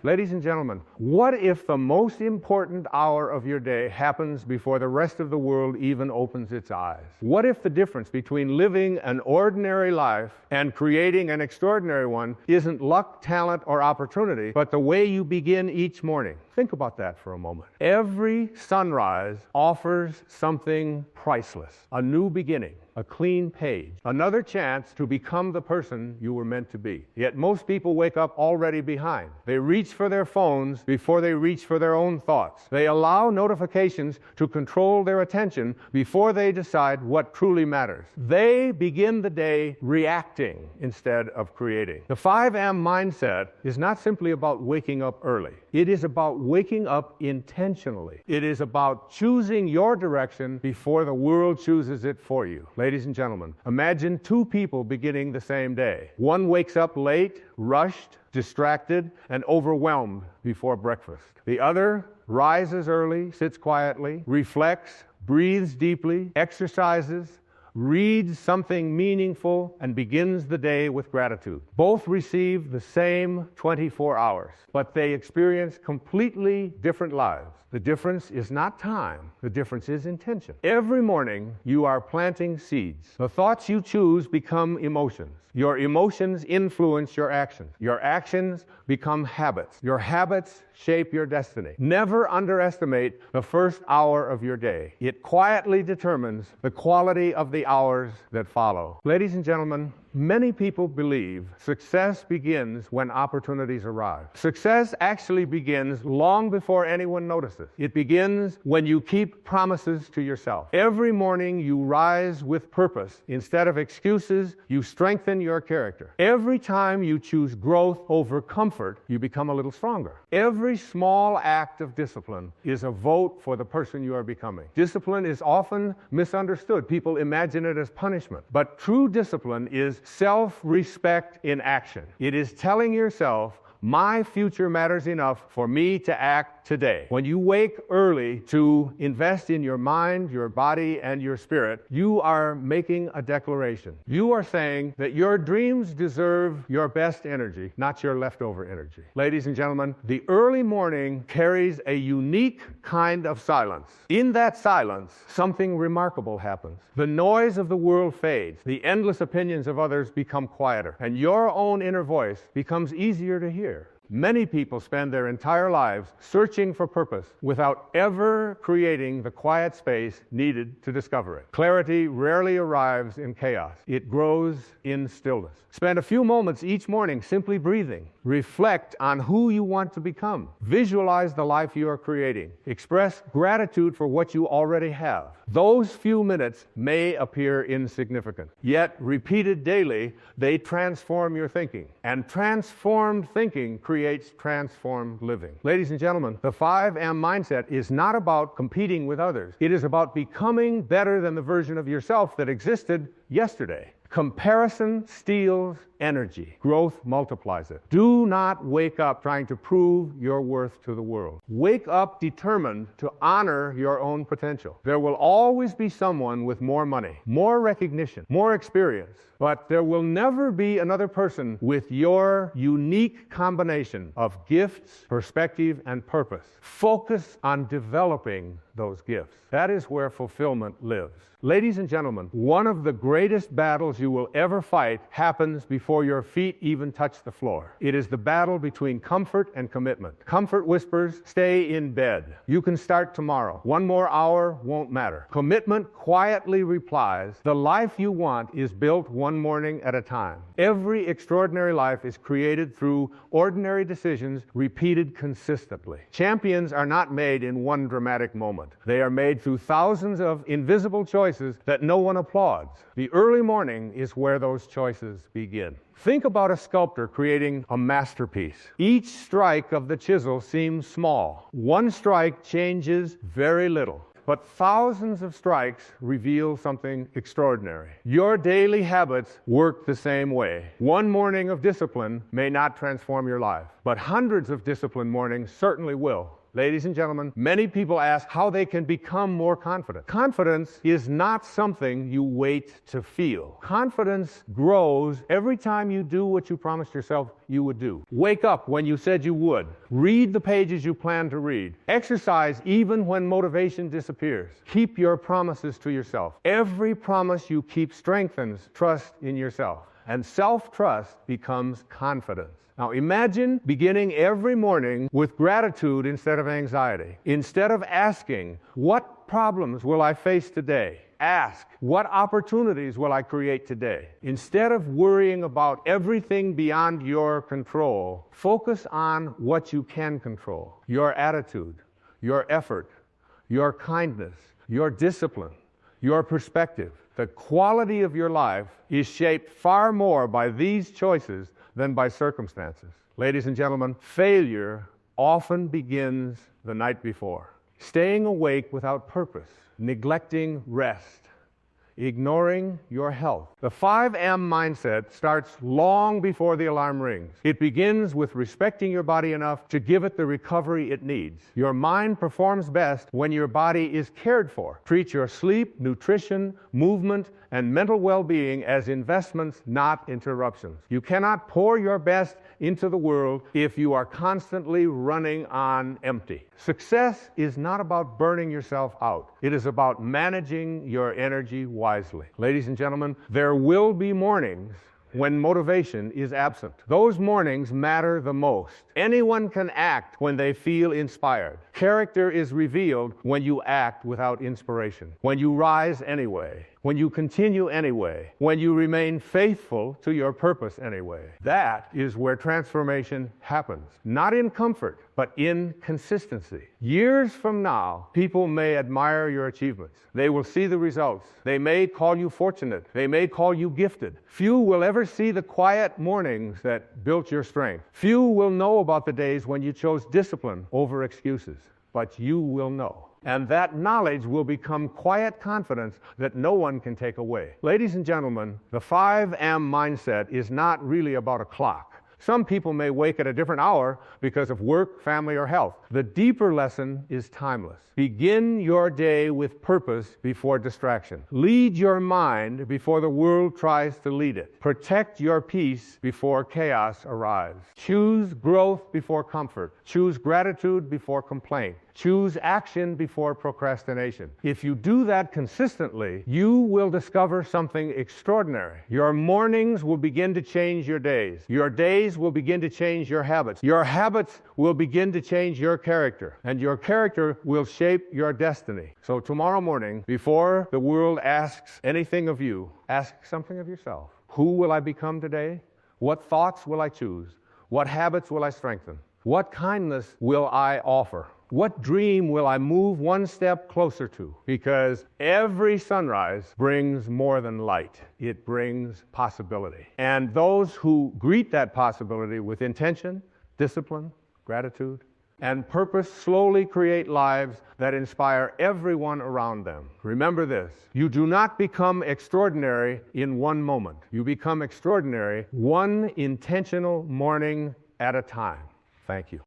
Ladies and gentlemen, what if the most important hour of your day happens before the rest of the world even opens its eyes? What if the difference between living an ordinary life and creating an extraordinary one isn't luck, talent, or opportunity, but the way you begin each morning? Think about that for a moment. Every sunrise offers something priceless, a new beginning, a clean page, another chance to become the person you were meant to be. Yet most people wake up already behind. They reach for their phones before they reach for their own thoughts. They allow notifications to control their attention before they decide what truly matters. They begin the day reacting instead of creating. The 5am mindset is not simply about waking up early. It is about waking up intentionally. It is about choosing your direction before the world chooses it for you. Ladies and gentlemen, imagine two people beginning the same day. One wakes up late, rushed, distracted, and overwhelmed before breakfast. The other rises early, sits quietly, reflects, breathes deeply, exercises, reads something meaningful, and begins the day with gratitude. Both receive the same 24 hours, but they experience completely different lives. The difference is not time. The difference is intention. Every morning, you are planting seeds. The thoughts you choose become emotions. Your emotions influence your actions. Your actions become habits. Your habits shape your destiny. Never underestimate the first hour of your day. It quietly determines the quality of the hours that follow. Ladies and gentlemen, many people believe success begins when opportunities arrive. Success actually begins long before anyone notices. It begins when you keep promises to yourself. Every morning you rise with purpose. Instead of excuses, you strengthen your character. Every time you choose growth over comfort, you become a little stronger. Every small act of discipline is a vote for the person you are becoming. Discipline is often misunderstood. People imagine it as punishment. But true discipline is self-respect in action. It is telling yourself, my future matters enough for me to act today. When you wake early to invest in your mind, your body, and your spirit, you are making a declaration. You are saying that your dreams deserve your best energy, not your leftover energy. Ladies and gentlemen, the early morning carries a unique kind of silence. In that silence, something remarkable happens. The noise of the world fades. The endless opinions of others become quieter, and your own inner voice becomes easier to hear. Many people spend their entire lives searching for purpose without ever creating the quiet space needed to discover it. Clarity rarely arrives in chaos. It grows in stillness. Spend a few moments each morning simply breathing. Reflect on who you want to become. Visualize the life you are creating. Express gratitude for what you already have. Those few minutes may appear insignificant, yet repeated daily, they transform your thinking. And transformed thinking creates transformed living. Ladies and gentlemen, the 5am mindset is not about competing with others. It is about becoming better than the version of yourself that existed yesterday. Comparison steals energy. Growth multiplies it. Do not wake up trying to prove your worth to the world. Wake up determined to honor your own potential. There will always be someone with more money, more recognition, more experience, but there will never be another person with your unique combination of gifts, perspective, and purpose. Focus on developing those gifts. That is where fulfillment lives. Ladies and gentlemen, one of the greatest battles you will ever fight happens before your feet even touch the floor. It is the battle between comfort and commitment. Comfort whispers, stay in bed. You can start tomorrow. One more hour won't matter. Commitment quietly replies, the life you want is built one morning at a time. Every extraordinary life is created through ordinary decisions repeated consistently. Champions are not made in one dramatic moment. They are made through thousands of invisible choices that no one applauds. The early morning is where those choices begin. Think about a sculptor creating a masterpiece. Each strike of the chisel seems small. One strike changes very little, but thousands of strikes reveal something extraordinary. Your daily habits work the same way. One morning of discipline may not transform your life, but hundreds of disciplined mornings certainly will. Ladies and gentlemen, many people ask how they can become more confident. Confidence is not something you wait to feel. Confidence grows every time you do what you promised yourself you would do. Wake up when you said you would. Read the pages you plan to read. Exercise even when motivation disappears. Keep your promises to yourself. Every promise you keep strengthens trust in yourself. And self-trust becomes confidence. Now imagine beginning every morning with gratitude instead of anxiety. Instead of asking, what problems will I face today? Ask, what opportunities will I create today? Instead of worrying about everything beyond your control, focus on what you can control. Your attitude, your effort, your kindness, your discipline, your perspective. The quality of your life is shaped far more by these choices than by circumstances. Ladies and gentlemen, failure often begins the night before. Staying awake without purpose, neglecting rest, ignoring your health. The 5M mindset starts long before the alarm rings. It begins with respecting your body enough to give it the recovery it needs. Your mind performs best when your body is cared for. Treat your sleep, nutrition, movement, and mental well-being as investments, not interruptions. You cannot pour your best into the world if you are constantly running on empty. Success is not about burning yourself out. It is about managing your energy wisely. Ladies and gentlemen, there will be mornings when motivation is absent. Those mornings matter the most. Anyone can act when they feel inspired. Character is revealed when you act without inspiration, when you rise anyway, when you continue anyway, when you remain faithful to your purpose anyway. That is where transformation happens. Not in comfort, but in consistency. Years from now, people may admire your achievements. They will see the results. They may call you fortunate. They may call you gifted. Few will ever see the quiet mornings that built your strength. Few will know about the days when you chose discipline over excuses. But you will know. And that knowledge will become quiet confidence that no one can take away. Ladies and gentlemen, the 5M mindset is not really about a clock. Some people may wake at a different hour because of work, family, or health. The deeper lesson is timeless. Begin your day with purpose before distraction. Lead your mind before the world tries to lead it. Protect your peace before chaos arrives. Choose growth before comfort. Choose gratitude before complaint. Choose action before procrastination. If you do that consistently, you will discover something extraordinary. Your mornings will begin to change your days. Your days will begin to change your habits. Your habits will begin to change your character. And your character will shape your destiny. So tomorrow morning, before the world asks anything of you, ask something of yourself. Who will I become today? What thoughts will I choose? What habits will I strengthen? What kindness will I offer? What dream will I move one step closer to? Because every sunrise brings more than light. It brings possibility. And those who greet that possibility with intention, discipline, gratitude, and purpose slowly create lives that inspire everyone around them. Remember this, you do not become extraordinary in one moment. You become extraordinary one intentional morning at a time. Thank you.